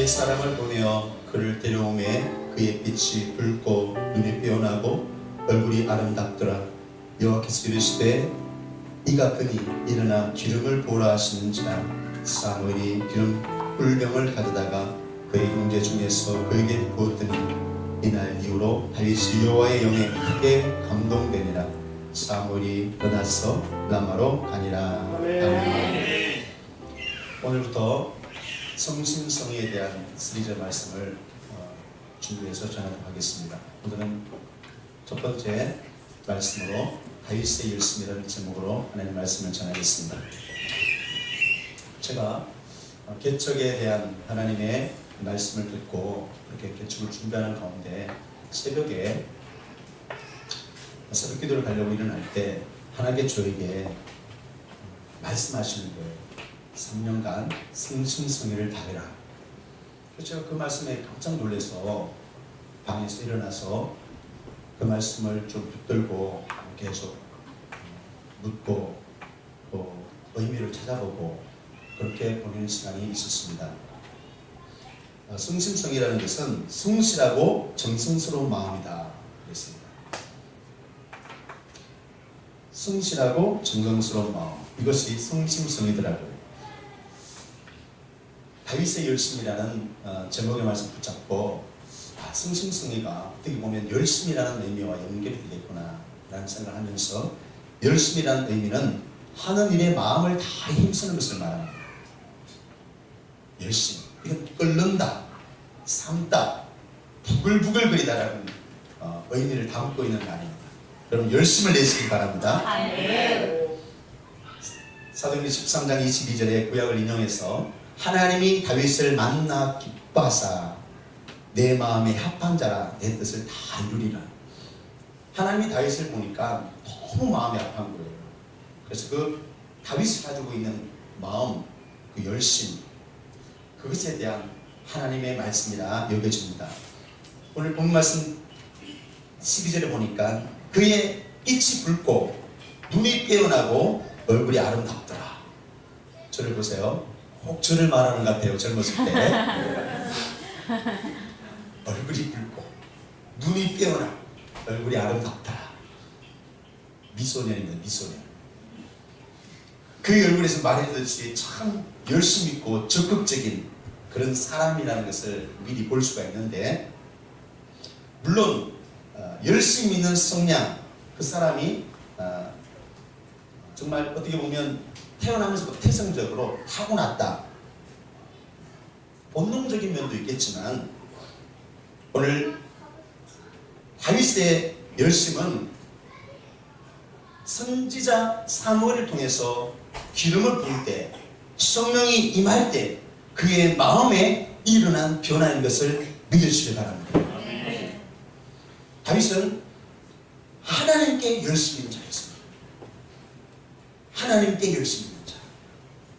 그의 사람을 보내어 그를 데려오매 그의 빛이 붉고 눈이 빼어나고 얼굴이 아름답더라. 여호와께서 이르시되 이가 그니 일어나 기름을 부으라 하시는지라. 사무엘이 기름 꿀병을 가져다가 그의 형제 중에서 그에게 부었더니 이날 이후로 다윗이 여호와의 영에 크게 감동되니라. 사무엘이 일어나서 라마로 가니라. 아멘. 오늘부터 성심성의에 대한 3절 말씀을 준비해서 전하도록 하겠습니다. 오늘은 첫 번째 말씀으로 다윗의 열심이라는 제목으로 하나님의 말씀을 전하겠습니다. 제가 개척에 대한 하나님의 말씀을 듣고 이렇게 개척을 준비하는 가운데 새벽에 새벽 기도를 가려고 일어날 때 하나님께 저에게 말씀하시는 거예요. 3년간 성심성의를 다해라. 그래서 제가 그 말씀에 깜짝 놀라서 방에서 일어나서 그 말씀을 좀 붙들고 계속 묻고 또 의미를 찾아보고 그렇게 보내는 시간이 있었습니다. 성심성의라는 것은 성실하고 정성스러운 마음이다 그랬습니다. 성실하고 정성스러운 마음, 이것이 성심성의더라고요. 다윗의 열심이라는 제목의 말씀 붙잡고 성심성의가 어떻게 보면 열심이라는 의미와 연결이 되겠구나 라는 생각을 하면서, 열심이라는 의미는 하는 일에 마음을 다 힘쓰는 것을 말합니다. 열심, 이건 끓는다, 삶다, 부글부글거리다라는 의미를 담고 있는 말입니다. 여러분 열심을 내시기 바랍니다. 사도행전 13장 22절에 구약을 인용해서 하나님이 다윗을 만나 기뻐하사 내 마음에 합한 자라 내 뜻을 다 이루리라. 하나님이 다윗을 보니까 너무 마음이 합한 거예요. 그래서 그 다윗이 가지고 있는 마음, 그 열심, 그것에 대한 하나님의 말씀이라 여겨집니다. 오늘 본 말씀 12절에 보니까 그의 빛이 붉고 눈이 깨어나고 얼굴이 아름답더라. 저를 보세요. 꼭 저를 말하는 것 같아요. 젊었을 때 얼굴이 붉고 눈이 깨어나 얼굴이 아름답더라. 미소년입니다. 미소년. 그 얼굴에서 말해주듯이 참 열심 있고 적극적인 그런 사람이라는 것을 미리 볼 수가 있는데, 물론 열심 있는 성량, 그 사람이 정말 어떻게 보면 태어나면서부터 태생적으로 타고났다, 본능적인 면도 있겠지만, 오늘 다윗의 열심은 선지자 사무엘을 통해서 기름을 부을 때, 성령이 임할 때 그의 마음에 일어난 변화인 것을 믿으시기 바랍니다. 다윗은 하나님께 열심히 있는 자였습니다. 하나님께 열심히 있는 자.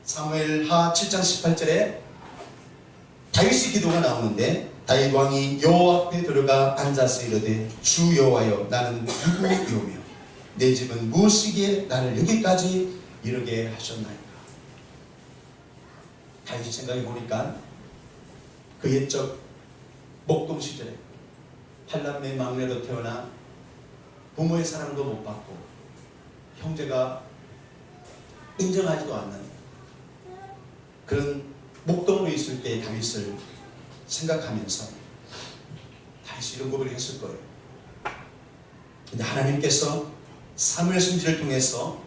사무엘하 7장 18절에 다윗의 기도가 나오는데, 다윗 왕이 여호와 앞에 들어가 앉아서 이르되 주 여호와여 나는 누구이오며 내 집은 무엇이기에 나를 여기까지 이르게 하셨나이까. 다윗이 생각해 보니까 그 옛적 목동 시절에 8남매 막내로 태어나 부모의 사랑도 못 받고 형제가 인정하지도 않는 그런 목동으로 있을 때의 다윗을 생각하면서 다윗이 이런 고백을 했을 거예요. 근데 하나님께서 사무엘 선지를 통해서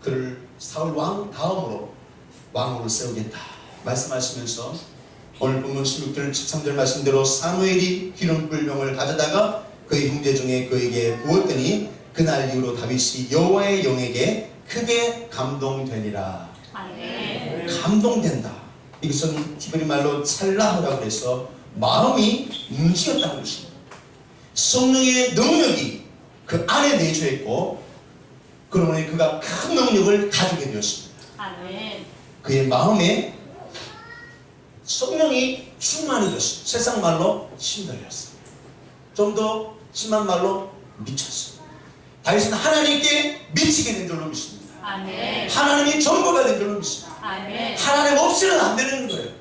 그를 사울 왕 다음으로 왕으로 세우겠다 말씀하시면서, 오늘 본문 16절 13절 말씀대로 사무엘이 기름 꿀병을 가져다가 그의 형제 중에 그에게 부었더니 그날 이후로 다윗이 여호와의 영에게 크게 감동되니라. 감동된다. 이것은 히브리 말로 찰라하라고 해서 마음이 움직였다는 것입니다. 성령의 능력이 그 안에 내주어 있고, 그러므로 그가 큰 능력을 가지게 되었습니다. 그의 마음에 성령이 충만해졌어요. 세상 말로 신들렸어요. 좀 더 심한 말로 미쳤어요. 다윗은 하나님께 미치게 된 줄로 믿습니다. 아멘. 하나님이 전부가 된 줄로 믿습니다. 아멘. 하나님 없이는 안 되는 거예요.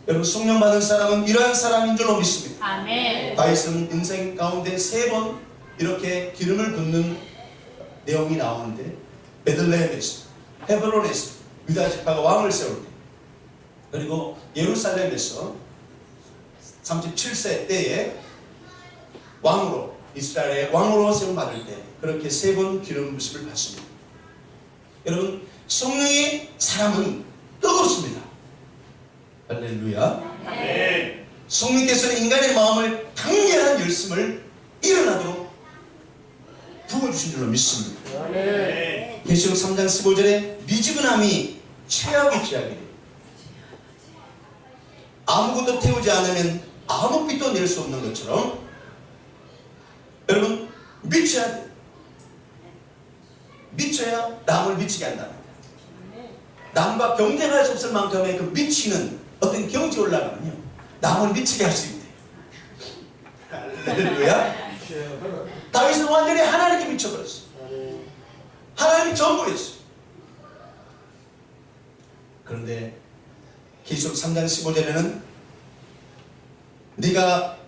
여러분 성령 받은 사람은 이러한 사람인 줄로 믿습니다. 아멘. 다윗은 인생 가운데 3번 이렇게 기름을 붓는 내용이 나오는데 베들레헴에서, 헤브론에서 유다 지파가 왕을 세울 때, 그리고 예루살렘에서 37세 때에 왕으로, 이스라엘의 왕으로 세움받을 때 그렇게 3번 기름 부심을 받습니다. 여러분 성령의 사람은 뜨겁습니다. 할렐루야. 네. 성령께서는 인간의 마음을 강렬한 열심을 일어나도록 부어주신 줄로 믿습니다. 네. 계시록 3장 15절에 미지근함이 최악의 죄악이래요. 아무것도 태우지 않으면 아무 빛도 낼 수 없는 것처럼 여러분 미쳐야 돼요. 미쳐야 남을 미치게 한답니다. 남과 경쟁할 수 없을 만큼의 그 미치는 어떤 경지에 올라가면요 남을 미치게 할 수 있대요. 할렐루야. 다윗은 완전히 하나님께 미쳐버렸어요. 하나님이 전부였어요. 그런데 계시록 3장 15절에는 내가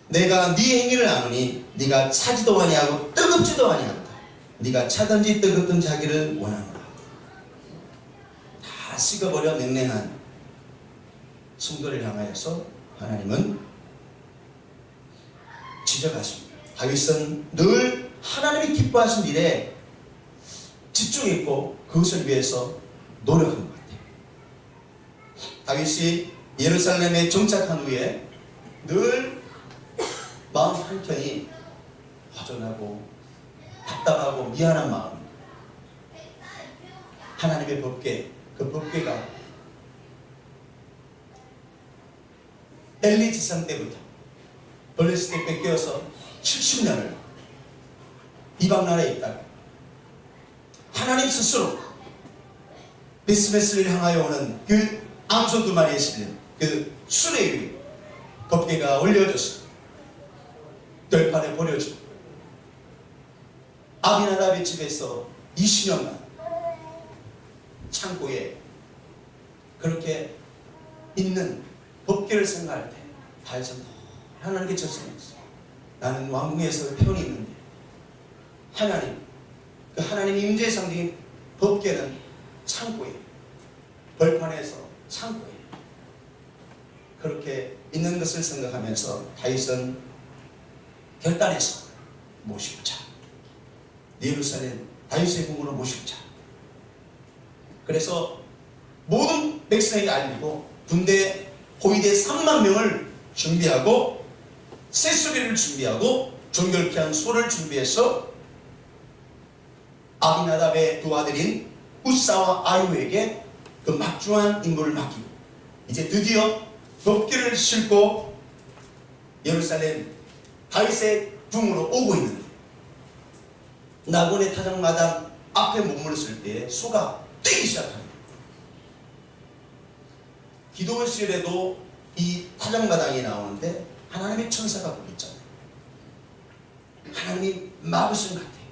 네 행위를 아노니 네가 차지도 아니하고 뜨겁지도 아니한다. 네가 차든지 뜨겁든지 하기를 원하노라. 다 식어버려 냉랭한 성도를 향하여서 하나님은 지적하십니다. 다윗은 늘 하나님이 기뻐하신 일에 집중했고 그것을 위해서 노력한 것 같아요. 다윗이 예루살렘에 정착한 후에 늘 마음 한켠이 허전하고 답답하고 미안한 마음, 하나님의 법궤, 그 법궤가 엘리 지상 때부터 블레셋에 뺏겨서 70년을 이방 나라에 있다가 하나님 스스로 베스메스를 향하여 오는 그 암소 2마리에 실린 그 수레 위에 법궤가 올려져서 덜판에 버려지고 아비나답의 집에서 20년간 창고에 그렇게 있는 법궤를 생각할 때 다윗은 하나님께 절성했어요. 나는 왕궁에서 태어나 있는데 하나님, 그 하나님의 임재의 상징인 법궤는 창고에, 벌판에서 창고에 그렇게 있는 것을 생각하면서 다윗은 결단해서 모시고 자, 예루살렘 다윗의 궁으로 모시고 자. 그래서 모든 백성에게 알리고 군대 호위대 3만 명을 준비하고 새소리를 준비하고 정결케 한 소를 준비해서 아비나답의 2 아들인 우사와 아유에게 그 막중한 임무를 맡기고 이제 드디어 법궤를 싣고 예루살렘 다윗의 궁으로 오고 있는데 나곤의 타작마당 앞에 머물렀을 때 소가 뛰기 시작합니다. 기도의 시절에도 이 타작마당이 나오는데 하나님의 천사가 거기 있잖아요. 하나님이 막으신 것 같아요.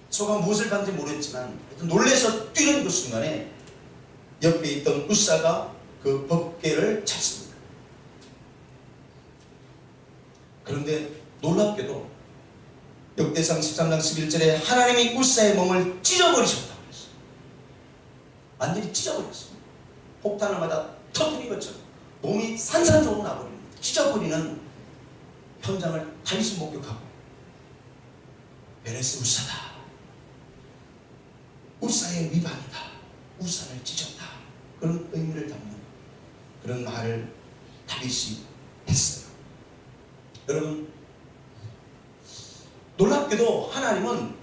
소가 무엇을 봤는지 모르겠지만 놀래서 뛰는 그 순간에 옆에 있던 우사가 그 법궤를 찾습니다. 그런데 놀랍게도 역대상 13장 11절에 하나님이 우사의 몸을 찢어버리셨다고 했어요. 완전히 찢어버렸어요. 폭탄을 맞아 터뜨린 것처럼 몸이 산산조각 나버립니다. 찢어버리는 현장을 다윗이 목격하고 베레스 우사다. 우사의 위반이다. 우사를 찢었다. 그런 의미를 담는 그런 말을 다윗이 했어요. 여러분 놀랍게도 하나님은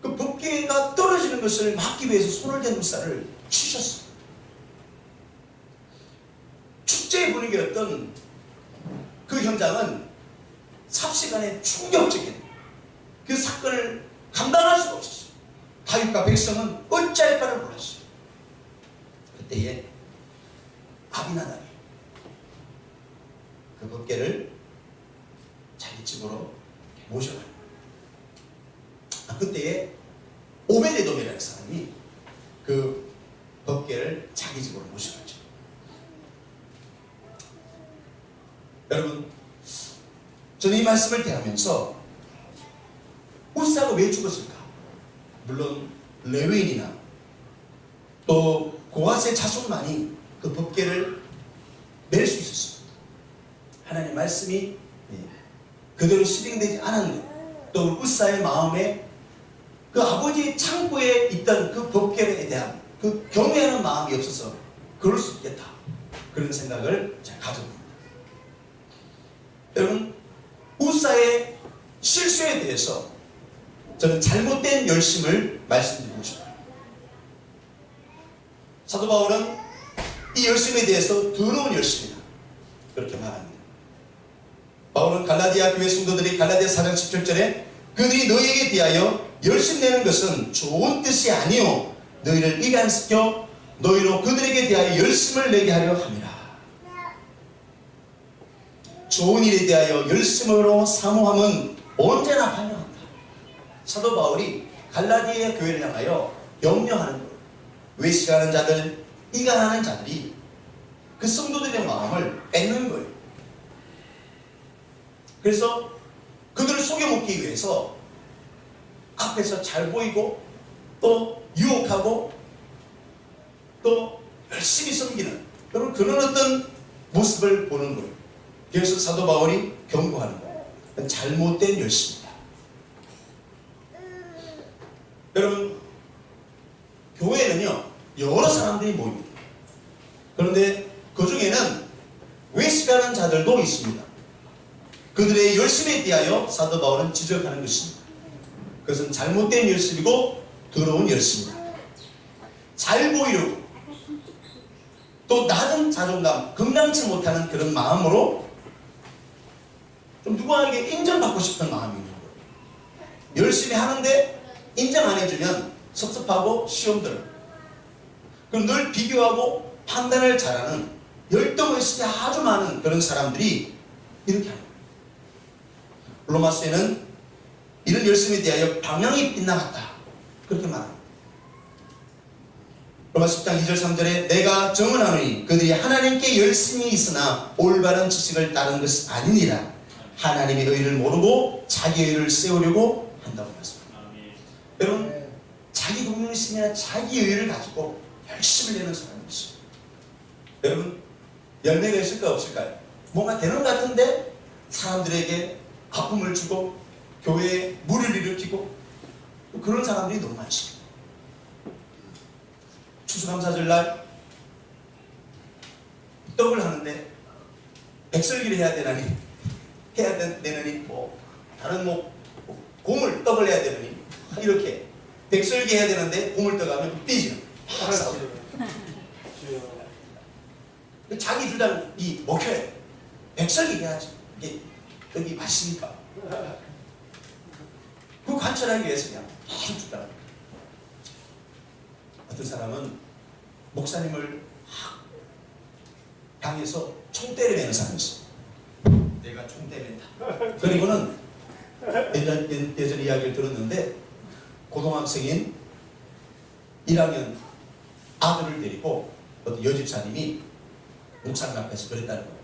그 법궤가 떨어지는 것을 막기 위해서 손을 댄 우사를 치셨어요. 축제의 분위기였던 그 현장은 삽시간에 충격적인 그 사건을 감당할 수가 없었어요. 다윗과 백성은 어찌할 바를 몰랐어요. 그때에 아비나답이 그 법궤를 자기 집으로 모셔가요. 그때에 오베데돔이라는 사람이 그 법궤를 자기 집으로 모셔가죠. 여러분, 저는 이 말씀을 대하면서 우사가 왜 죽었을까? 물론 레위인이나 또 고아스의 자손만이 그 법궤를 낼 수 있었습니다. 하나님의 말씀이 그대로 실행되지 않았는데, 또 우사의 마음에 그 아버지의 창고에 있던 그 법궤에 대한 그 경외하는 마음이 없어서 그럴 수 있겠다, 그런 생각을 제가 가져봅니다. 여러분, 우사의 실수에 대해서 저는 잘못된 열심을 말씀드리고 싶어요. 사도 바울은 이 열심에 대해서 더러운 열심이다, 그렇게 말합니다. 바울은 갈라디아 교회 성도들이 갈라디아 4장 17절에 그들이 너희에게 대하여 열심내는 것은 좋은 뜻이 아니요 너희를 이간시켜 너희로 그들에게 대하여 열심을 내게 하려 함이라. 좋은 일에 대하여 열심으로 사모함은 언제나 환영한다. 사도 바울이 갈라디아 교회를 향하여 명령하는 거예요. 외식하는 자들, 이간하는 자들이 그 성도들의 마음을 뺏는 거예요. 그래서 그들을 속여먹기 위해서 앞에서 잘 보이고 또 유혹하고 또 열심히 섬기는 그런 어떤 모습을 보는 거예요. 그래서 사도 바울이 경고하는 거예요. 잘못된 열심입니다. 여러분, 교회는요 여러 사람들이 모입니다. 그런데 그 중에는 외식하는 자들도 있습니다. 그들의 열심에 대하여 사도 바울은 지적하는 것입니다. 그것은 잘못된 열심이고 더러운 열심입니다. 잘 보이려고 또 낮은 자존감, 건강치 못하는 그런 마음으로 좀 누구에게 인정받고 싶은 마음이 있는 거예요. 열심히 하는데 인정 안 해주면 섭섭하고 시험들어. 그럼 늘 비교하고 판단을 잘하는 열등의식이 아주 많은 그런 사람들이 이렇게 합니다. 로마서에는 이런 열심에 대하여 방향이 빗나갔다, 그렇게 말합니다. 로마 10장 2절 3절에 내가 정언하노니 그들이 하나님께 열심히 있으나 올바른 지식을 따른 것이 아니니라. 하나님의 의를 모르고 자기 의를 세우려고 한다고 말씀합니다. 여러분, 자기 독립심이나 자기 의를 가지고 열심을 내는 사람이 있어요. 여러분, 열매가 있을까 없을까요? 뭔가 되는 것 같은데 사람들에게 아픔을 주고 교회에 물을 일으키고 그런 사람들이 너무 많습니다. 추수감사절 날 떡을 하는데 백설기를 해야 되나니 뭐 다른 뭐 고물 떡을 해야 되느니 이렇게 백설기 해야 되는데 고물 떡 하면 삐지는 자기 주장이 먹혀야 돼. 백설기 해야지. 이게 떡이 맛있으니까. 그 관철하기 위해서 그냥 계속 주장. 어떤 사람은 목사님을 당해서 총대를 매는 사람이 있어. 내가 총대 맨다. 그리고는 예전 이야기를 들었는데 고등학생인 1학년 아들을 데리고 어떤 여집사님이 목사님 앞에서 그랬다는 거예요.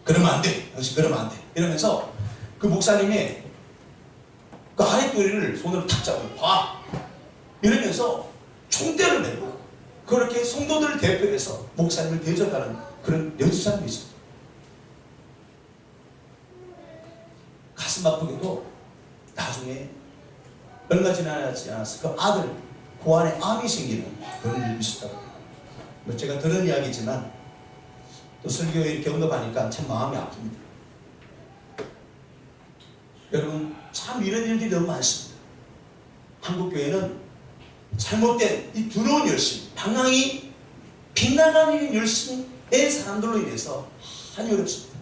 그러면 안 돼. 당신 그러면 안 돼. 이러면서 그 목사님의 그 아랫도리를 손으로 탁 잡고 봐. 이러면서 총대를 내고 그렇게 성도들 대표해서 목사님을 대적하는 그런 여집사님이 있어요. 가슴 아프게도 나중에 얼마 지나지 않았어. 그 아들 고안에 암이 생기는 그런 일이 있었다고. 뭐 제가 들은 이야기지만 또 설교에 이렇게 언급하니까 참 마음이 아픕니다. 여러분, 참 이런 일들이 너무 많습니다. 한국교회는 잘못된 이 두려운 열심, 방향이 빗나가는 열심의 사람들로 인해서 한이 어렵습니다.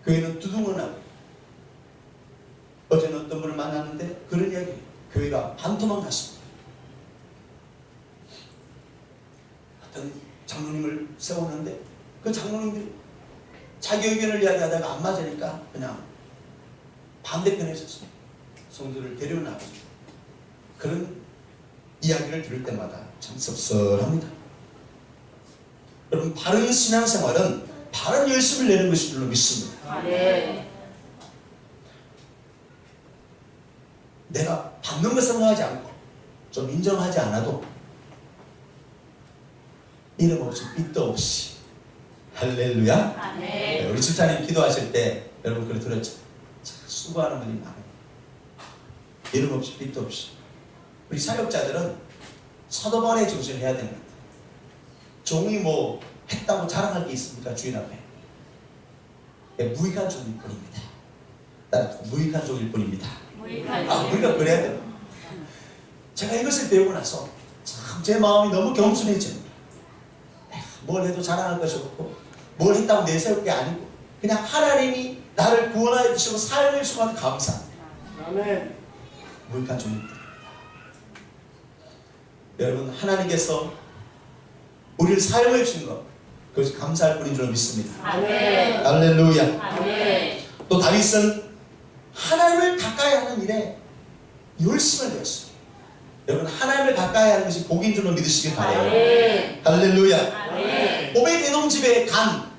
교회는 두둥근하고, 어제는 어떤 분을 만났는데 그런 이야기예요. 교회가 반토막 났습니다. 어떤 장로님을 세웠는데 그 장로님들이 자기 의견을 이야기하다가 안 맞으니까 그냥 반대편에 있었습니다. 성도를 데려나가죠. 그런 이야기를 들을 때마다 참 섭섭합니다. 여러분, 바른 신앙생활은 바른 열심을 내는 것인 줄로 믿습니다. 내가 받는 것을 생각하지 않고 좀 인정하지 않아도 이름 없이 빚도 없이 할렐루야. 네, 우리 집사님 기도하실 때 여러분 그걸 들었죠? 참 수고하는 분이 많아요. 이름 없이 빚도 없이. 우리 사역자들은 서도반의 정신을 해야 되는 것 같아요. 종이 뭐 했다고 자랑할 게 있습니까? 주인 앞에. 무익한 종일 뿐입니다. 따라서 무익한 종일 뿐입니다. 우리가 그래야 돼요. 제가 이것을 배우고 나서 참 제 마음이 너무 겸손해집니다. 뭘 해도 자랑할 것이 없고 뭘 했다고 내세울 게 아니고 그냥 하나님이 나를 구원하여 주시고 사용해 주시고 감사합니다. 아멘. 무익한 종입니다. 여러분 하나님께서 우리를 사용해 주신 것 그것이 감사할 뿐인 줄 믿습니다. 아멘. 할렐루야. 아멘. 또 다윗은 하나님을 가까이 하는 일에 열심을 내었어요. 여러분 하나님을 가까이 하는 것이 복인 줄로 믿으시길 바라요. 할렐루야. 오벳에돔 집에 간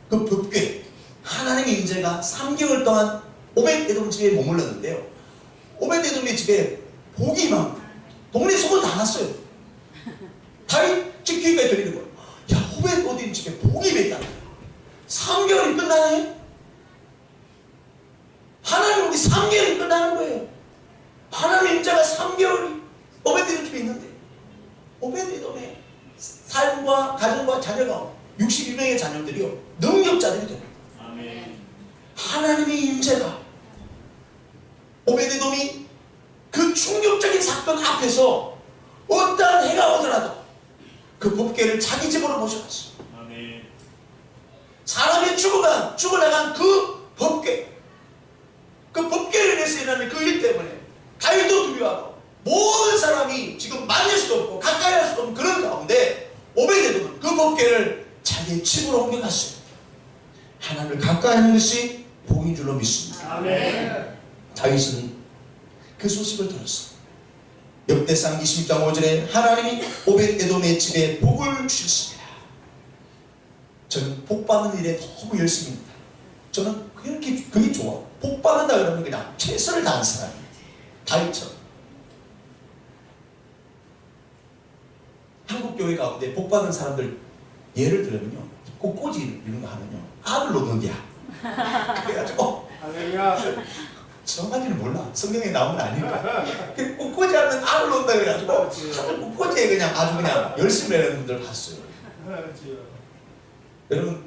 그 법궤 하나님의 인재가 3개월 동안 오벳에돔 집에 머물렀는데요. 오벳에돔의 집에 복이 막 동네 소문 다 났어요. 다윗 지키기가 들리는 거예요. 야 오벳에돔 집에 복이 맺다. 3개월이 끝나네. 하나님 우리 3개월이 끝나는 거예요. 하나님 인자가 3개월이 오벳에돔 집에 있는데 오벳에돔의 삶과 가정과 자녀가 62명의 자녀들이요 능력자들이 됩니다. 아멘. 하나님의 임재가 오벳에돔이 그 충격적인 사건 앞에서 어떠한 해가 오더라도 그 법궤를 자기 집으로 모셔갔어요. 아멘. 사람이 죽어나간 그 법궤, 그 법궤를 인해서 일어나는 그 일 때문에 다윗도 두려워하고 모든 사람이 지금 만날 수도 없고 가까이 할 수도 없는 그런 가운데 오벳에돔은 그 법궤를 자기의 집으로 옮겨갔어요. 하나님을 가까이 하는 것이 복인 줄로 믿습니다. 아멘. 다윗은 그 소식을 들었어요. 역대상 20장 5절에 하나님이 오벳에돔의 집에 복을 주셨습니다. 저는 복 받는 일에 너무 열심입니다. 저는 그게 좋아. 복 받는다 그러면 그냥 최선을 다하는 사람이에요. 다윗처럼. 한국 교회 가운데 복 받는 사람들 예를 들면요, 꽃꽂이 이런 거 하면요, 아들 노는이야. 그래가지고 할렐루야. 정확히는 몰라. 성경에 나오면 아니니까. 꽃꽂이 하면 아들 논다 그래가지고 다들 꽃꽂이에 그냥 아주 그냥 열심히 하는 분들 봤어요. 여러분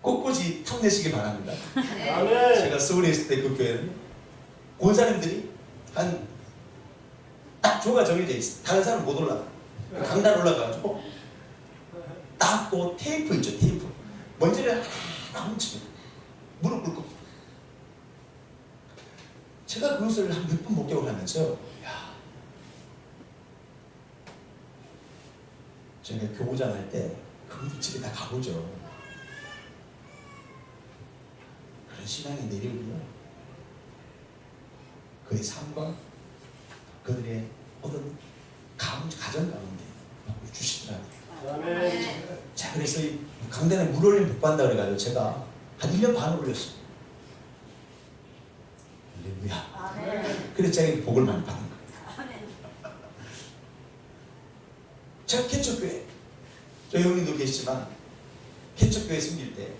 꽃꽂이 탐내시기 바랍니다. 아멘. 제가 서울에 있을 때 그 교회는 권사님들이 딱 조가 정해져 있어. 다른 사람 못 올라가. 강단 올라가가지고 딱 그 테이프 있죠, 테이프. 먼지를 하나 훔치면 무릎 꿇고. 제가 그것을 한 몇 번 목격을 하면서요. 야, 저희가 교구장 할 때 그분들 집에 다 가보죠. 그런 신앙의 내력이요. 그의 삶과 그들의 어떤 가정 가운데 주시더라고요. 아멘. 자, 그래서 이 강단에 물 올림 못 받는다 그래가지고 제가 한 1년 반 올렸어요. 할렐루야. 그래서 제가 이 복을 많이 받은 거예요. 제가 개척교회, 저희 형님도 계시지만 개척교회 섬길 때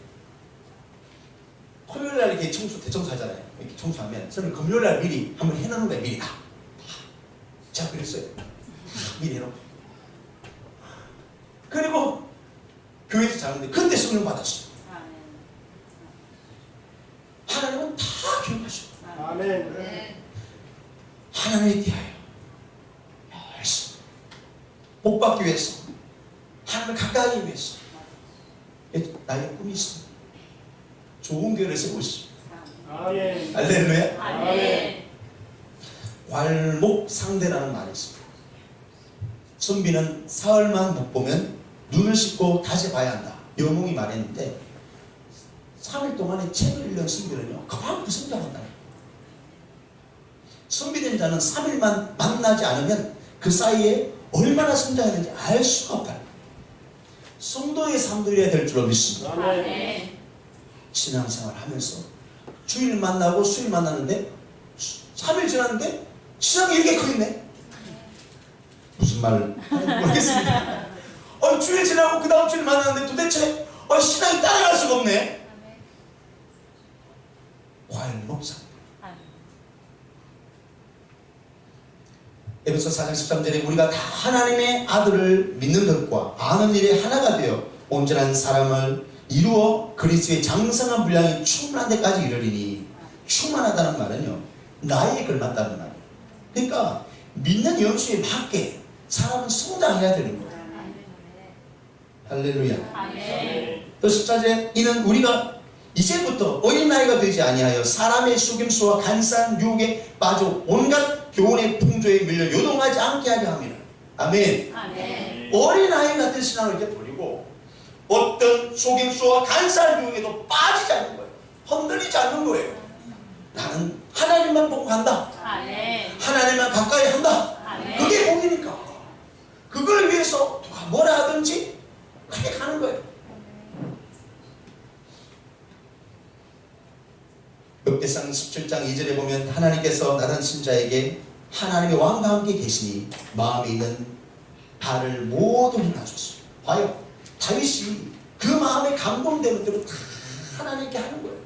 토요일날 이렇게 대청소하잖아요. 이렇게 청소하면 저는 금요일날 미리 한번 해놓는 거예요. 미리 다. 제가 그랬어요. 미리 해놓고. 그리고 교회에서 자는데 그때 성령 받았어요. 하나님은 다 기억하셔. 아멘. 하나님에 대하여 열심히 복 받기 위해서, 하나님을 가까이 하기 위해서 나의 꿈이 있습니다. 좋은 교회를 세우고 있습니다. 아멘. 할렐루야. 아멘. 괄목상대라는 말이 있습니다. 선비는 사흘만 못 보면 눈을 씻고 다시 봐야 한다. 여몽이 말했는데 3일 동안에 책을 읽는 선비는요, 그만큼 성장한다. 선비된 자는 3일만 만나지 않으면 그 사이에 얼마나 성장했는지 알 수가 없다. 성도의 삶들이어야 될 줄로 믿습니다. 아멘. 신앙생활 하면서 주일 만나고 수일 만나는데 3일 지났는데 신앙이 이렇게 커 있네. 무슨 말을 하는지 모르겠습니다. 주일 지나고 그 다음 주일 만났는데 도대체 신앙이 따라갈 수가 없네. 과연 목사. 에베소 4장 13절에 우리가 다 하나님의 아들을 믿는 것과 아는 일에 하나가 되어 온전한 사람을 이루어 그리스도의 장성한 분량이 충만한 데까지 이르리니, 충만하다는 말은요 나이에 걸맞다는 말이에요. 그러니까 믿는 연수에 맞게 사람은 성장해야 되는 거예요. 할렐루야. 아멘. 또 14절 이는 우리가 이제부터 어린 나이가 되지 아니하여 사람의 속임수와 간사한 유혹에 빠져 온갖 교훈의 풍조에 밀려 요동하지 않게 하려 함이라. 아멘. 아멘. 어린아이 같은 신앙을 이렇게 버리고 어떤 속임수와 간사한 유혹에도 빠지지 않는 거예요. 흔들리지 않는 거예요. 나는 하나님만 보고 간다. 아멘. 하나님만 가까이 한다. 아멘. 그게 복이니까. 그걸 위해서 누가 뭐라 하든지 그렇게 가는 거예요. 역대상 17장 2절에 보면 하나님께서 나단 자에게 하나님의 왕과 함께 계시니 마음에 있는 바를 모두 행하셨어요. 봐요. 다윗이 그 마음에 감동되는 대로 다 하나님께 하는 거예요.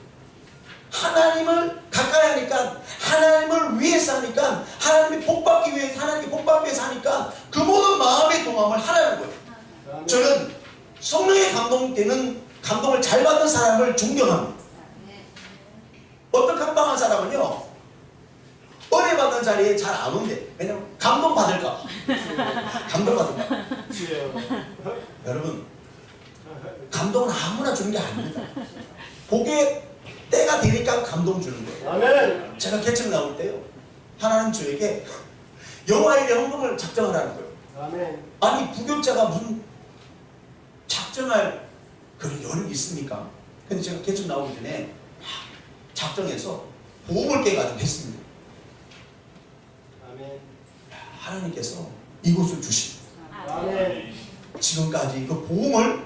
하나님을 가까이 하니까, 하나님을 위해서 하니까, 하나님이 복받기 위해서, 하나님께 복받기 위해서 하니까 그 모든 마음의 동함을 하라는 거예요. 저는 성령의 감동되는, 감동을 잘 받는 사람을 존경합니다. 어떤 감당한 사람은요 은혜 받는 자리에 잘 안 온대. 왜냐면 감동 받을까. 감동 받을까. 여러분, 감동은 아무나 주는 게 아닙니다. 복의 때가 되니까 감동 주는 거예요. 아멘. 제가 개척 나올 때요 하나님 저에게 여호와의 헌금을 작정하라는 거예요. 아멘. 아니 부교자가 무슨 작정할 그런 여력이 있습니까? 근데 제가 개척 나오기 전에 작정해서 보험을 깨가지고 했습니다. 아멘. 하나님께서 이곳을 주십니다. 아멘. 지금까지 그 보험을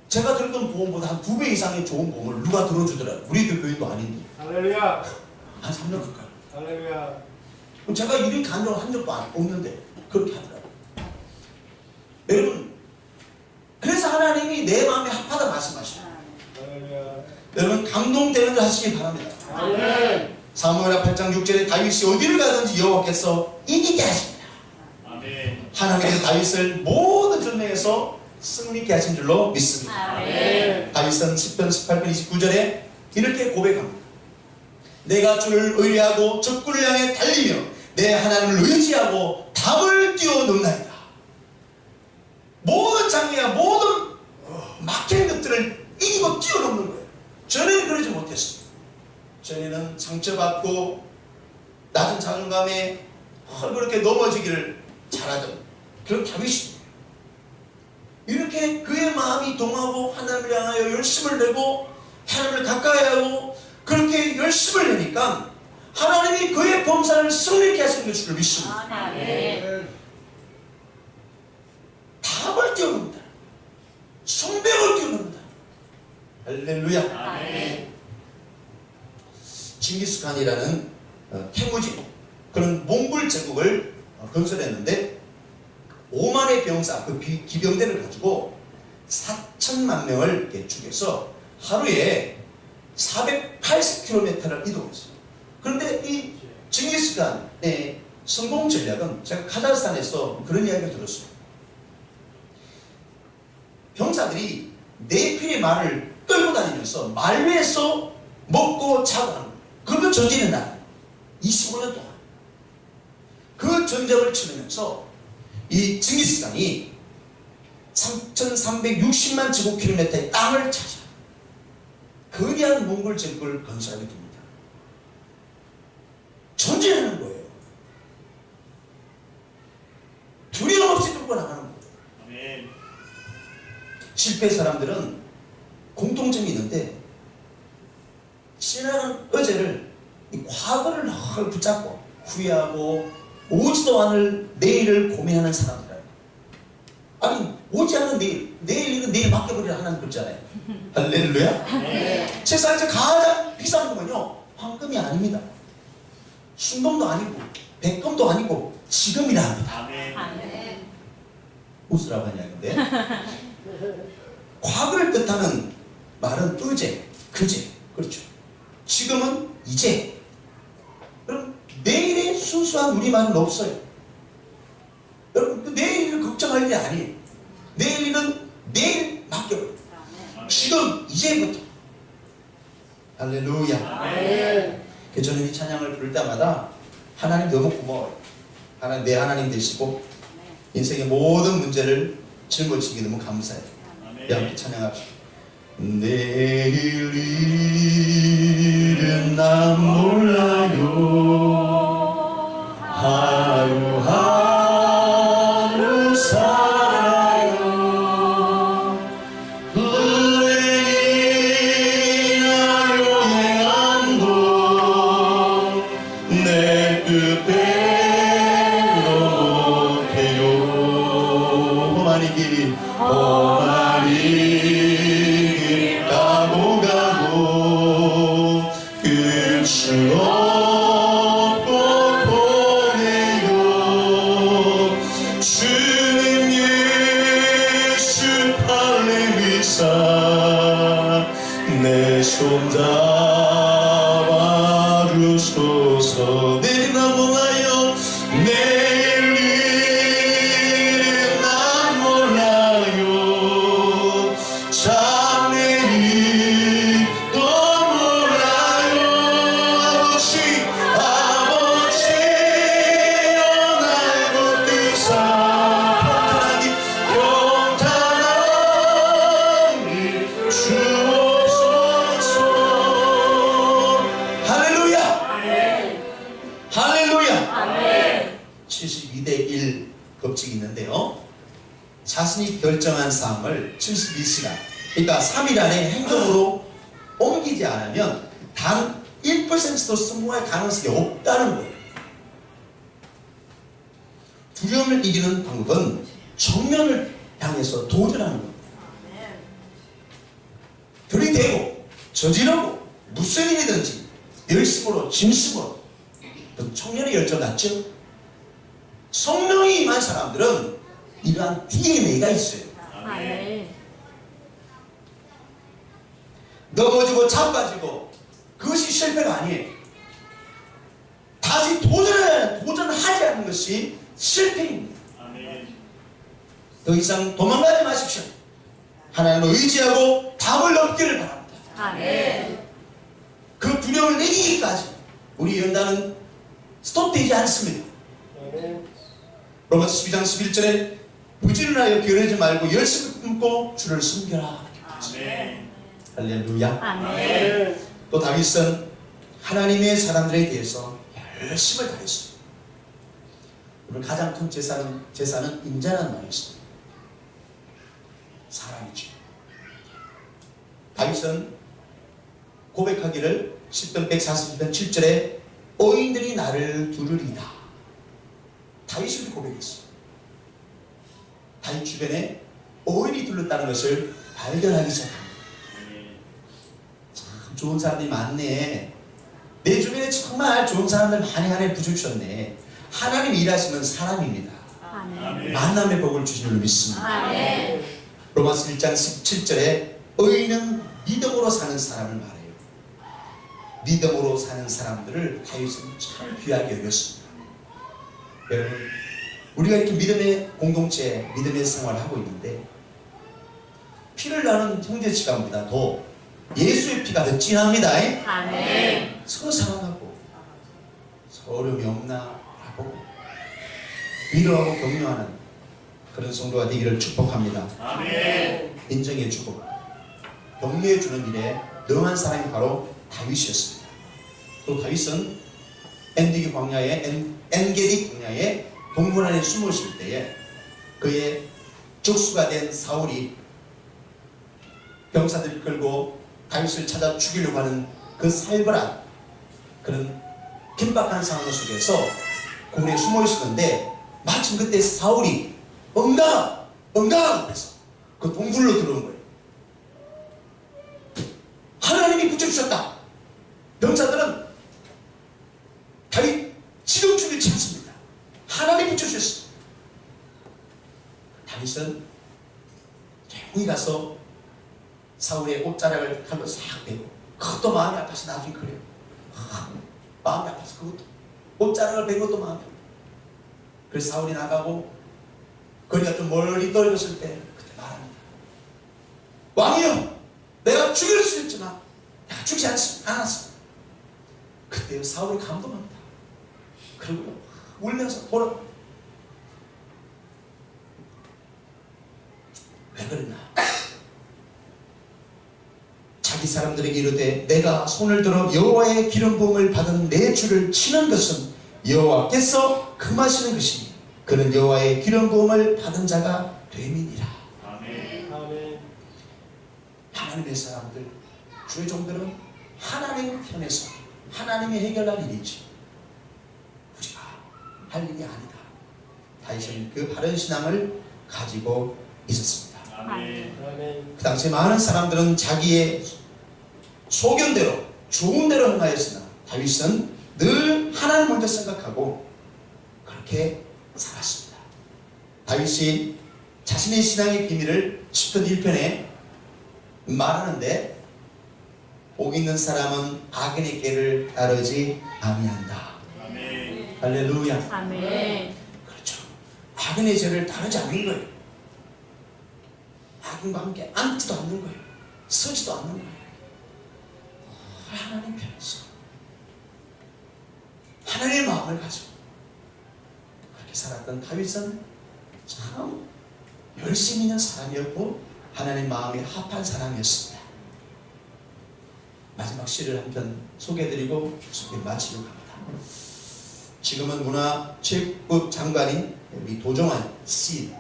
제가 들었던 보험보다 한 2배 이상의 좋은 보험을 누가 들어주더라고요. 우리 교회도 아닌데 할렐루야. 한 3년 가까이. 할렐루야. 그럼 제가 이런 간증을 한 적도 없는데 그렇게 하더라고요. 여러분, 그래서 하나님이 내 마음에 합하다 말씀하시죠. 할렐루야. 여러분, 감동되는 일 하시기 바랍니다. 아멘. 사무엘하 8장 6절에 다윗이 어디를 가든지 여호와께서 이기게 하십니다. 아멘. 하나님께서 다윗을 모든 전쟁에서 승리케 하신 줄로 믿습니다. 아멘. 다윗은 10편 18편 29절에 이렇게 고백합니다. 내가 주를 의뢰하고 적군을 향해 달리며 내 하나님을 의지하고 담을 뛰어넘나이다. 모든 장애와 모든 막힌 것들을 이기고 뛰어넘는 거예요. 전에는 그러지 못했습니다. 전에는 상처받고 낮은 자존감에 그렇게 넘어지기를 잘하던 그런 다윗입니다. 이렇게 그의 마음이 동하고 하나님을 향하여 열심을 내고 하나님을 가까이 하고 그렇게 열심을 내니까 하나님이 그의 범사를 승리케 하시는 것을 믿습니다. 아멘. 답을 뛰어넘는다. 성벽을 뛰어넘는다. 할렐루야. 아멘. 징기스칸이라는 태무진 그런 몽골 제국을 건설했는데 5만의 병사, 그 기병대를 가지고 4천만 명을 이렇게 죽여서 하루에 480km를 이동했어요. 그런데 이 징기스칸의 성공 전략은 제가 카자흐스탄에서 그런 이야기를 들었어요. 병사들이 네필의 말을 끌고 다니면서 말 위에서 먹고 자고 하는 거예요. 그러면 전쟁은 나 25년 동안 그 전쟁을 치르면서 이 징기스칸이 3,360만 제곱킬로미터의 땅을 차지합니다. 거대한 몽골 제국을 건설하게 됩니다. 전쟁하는 거예요. 두려움 없이 뚫고 나가는 거예요. 아멘. 실패 사람들은 공통점이 있는데 지나간 어제를 이 과거를 늘 붙잡고 후회하고 오지도 않을 내일을 고민하는 사람들. 아니 오지 않은 내일 일은 내일 맡겨버리라 하나님 그러잖아요. 할렐루야. 아멘. 세상에서 가장 비싼 거는요 황금이 아닙니다. 순금도 아니고 백금도 아니고 지금이라 합니다. 아멘. 웃으라고 하냐는데 과거를 뜻하는 말은 어제, 그제, 그렇죠. 지금은 이제. 그럼 내일의 순수한 우리말은 없어요. 여러분 그 내일을 걱정할 일이 아니에요. 내일은 내일 맡겨요. 지금 이제부터. 할렐루야. 아멘. 그래서 저는 이 찬양을 부를 때마다 하나님 너무 고마워요. 하나님 내 하나님 되시고 인생의 모든 문제를 짊어지기 너무 감사해요. 네, 함께 찬양합시다. 내일 일은 난 몰라요. 하루하루 살아요. 불행이나 요행한 곳 내 뜻대로 못해요. 험한 길 험한 길 가고 끝이 없고 보내요. 주님 예수 할렐루야 내 손 잡아주소서. 내일 나 몰라요. 내일 난 몰라요. 장래일도 몰라요. 아버지여 날 붙드사 평탄하니 주옵소서. 할렐루야. 할렐루야. 72대 1 법칙이 있는데요. 자신이 결정한 사항을 72시간, 그러니까 3일 안에 행동으로 옮기지 않으면 단 1%도 성공할 가능성이 없다는 거예요. 두려움을 이기는 방법은 정면을 향해서 도전하는 겁니다. 들이대고 저지르고 무슨 일이든지 열심으로 진심으로. 그 청년의 열정 같죠? 성령이 임한 사람들은 이러한 DNA가 있어요. 넘어지고 자빠지고 그것이 실패가 아니에요. 다시 도전하지 않는 것이 실패입니다. 아멘. 더 이상 도망가지 마십시오. 하나님을 의지하고 답을 얻기를 바랍니다. 그 두려움을 이기기까지 우리 연단은 스톱되지 않습니다. 로마서 12장 11절에 부지런하여 게으르지 말고 열심히 품고 주를 섬겨라. 아멘. 할렐루야. 아멘. 또 다윗은 하나님의 사람들에 대해서 열심을 다했어요. 오늘 가장 큰 제사는 인자라는 말이 있습니다. 사람이죠. 다윗은 고백하기를 10편 141편 7절에 어인들이 나를 두르리다. 다윗이 고백했어요. 다윗 주변에 어인이 둘렀다는 것을 발견하기 시작합니다. 참 좋은 사람들이 많네. 내 주변에 정말 좋은 사람들 많이 하나님 부주셨네. 하나님이 일하시는 사람입니다. 아멘. 만남의 복을 주신 줄 믿습니다. 아멘. 로마서 1장 17절에 의인은 믿음으로 사는 사람을 말해요. 믿음으로 사는 사람들을 다윗은 참 귀하게 여겼습니다. 여러분, 우리가 이렇게 믿음의 공동체, 믿음의 생활을 하고 있는데 피를 나눈 형제지간보다도 예수의 피가 더 진합니다. 아멘. 서로 사랑하고 서로 어려움이 없나 하고 위로하고 격려하는 그런 성도가 되기를 축복합니다. 아멘. 인정해주고 격려해주는 일에 능한 사람이 바로 다윗이었습니다. 또 다윗은 엔게디 광야에 동굴 안에 숨어 있을 때에 그의 적수가 된 사울이 병사들을 끌고 다윗을 찾아 죽이려고 하는 그 살벌한 그런 긴박한 상황 속에서 굴에 숨어 있었는데 마침 그때 사울이 뭔가 응당 앞에서 그 동굴로 들어온 거예요. 하나님이 붙여주셨다. 병사들은 다윗 지금 죽일지 않습니다. 하나님이 붙여주셨습니다. 다윗은 조용히 가서 사울의 옷자락을 칼로 싹 빼고, 그것도 마음이 아파서 나중에 그래요. 마음이 아파서 그것도 옷자락을 뺀 것도 마음이 아파요. 그래서 사울이 나가고 거리가 좀 멀리 떨어졌을 때 그때 말합니다. 왕이여, 내가 죽일 수 있지만 내가 죽지 않았습니다. 그때 사울이 감동합니다. 그리고 울면서 돌아. 왜 그랬나? 자기 사람들에게 이르되 내가 손을 들어 여호와의 기름 부음을 받은 내 주를 치는 것은 여호와께서 금하시는 것이니 그는 여호와의 기름 부음을 받은 자가 됨이니라. 아멘. 아멘. 하나님의 사람들, 주의 종들은 하나님 편에서 하나님이 해결할 일이지 우리가 할 일이 아니다. 다윗은 그 바른 신앙을 가지고 있었습니다. 아멘. 아멘. 그 당시 많은 사람들은 자기의 소견대로 좋은 대로 행하였으나 다윗은 늘 하나님 먼저 생각하고 그렇게 살았습니다. 다윗이 자신의 신앙의 비밀을 시편 1편에 말하는데 복 있는 사람은 악인의 길을 따르지 아니한다. 아멘. 할렐루야. 아멘. 그렇죠. 악인의 죄를 따르지 않는 거예요. 악인과 함께 앉지도 않는 거예요. 서지도 않는 거예요. 하나님 편에서 하나님의 마음을 가지고 그렇게 살았던 다윗은 참 열심히 있는 사람이었고 하나님 마음에 합한 사람이었습니다. 마지막 시를 한 편 소개해드리고 소개 마치려고 합니다. 지금은 문화체육부 장관인 우리 도종환 씨,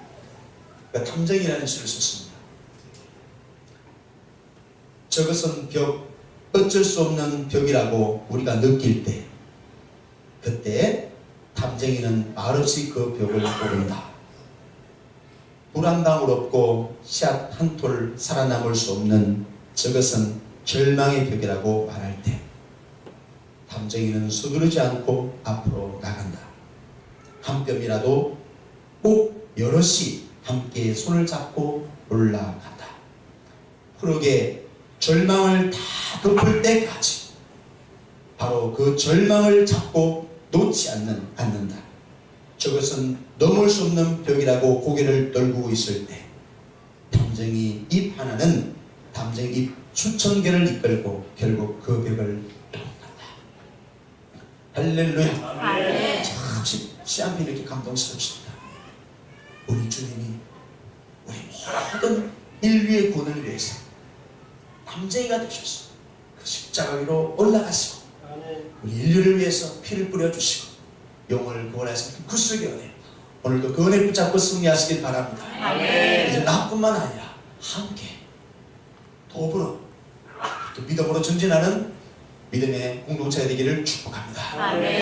그러니까 탐정이라는 시를 썼습니다. 저것은 벽, 어쩔 수 없는 벽이라고 우리가 느낄 때, 그때 탐정이는 말없이 그 벽을 오른다. 불 한 방울 없고 씨앗 한 톨 살아남을 수 없는 저것은 절망의 벽이라고 말할 때, 탐정이는 서두르지 않고 앞으로 나간다. 한 뼘이라도 꼭 여럿이 함께 손을 잡고 올라간다. 그러게 절망을 다 덮을 때까지 바로 그 절망을 잡고 놓지 않는다. 저것은 넘을 수 없는 벽이라고 고개를 떨구고 있을 때 탐정이 입 하나는 탐정이 입 수천 개를 이끌고 결국 그 벽을 넘는다. 할렐루야. 아멘. 참 시한편 이렇게 감동스럽습니다. 우리 주님이 우리 모든 인류의 구원을 위해서 탐정이가 되셔서 그 십자가 위로 올라가시고 아멘. 우리 인류를 위해서 피를 뿌려주시고 영혼을 구원하시는 그 구속의 은혜, 오늘도 그 은혜 붙잡고 승리하시길 바랍니다. 아멘. 이제 나뿐만 아니라 함께 더불어 또 믿음으로 전진하는 믿음의 공동체가 되기를 축복합니다. 아멘.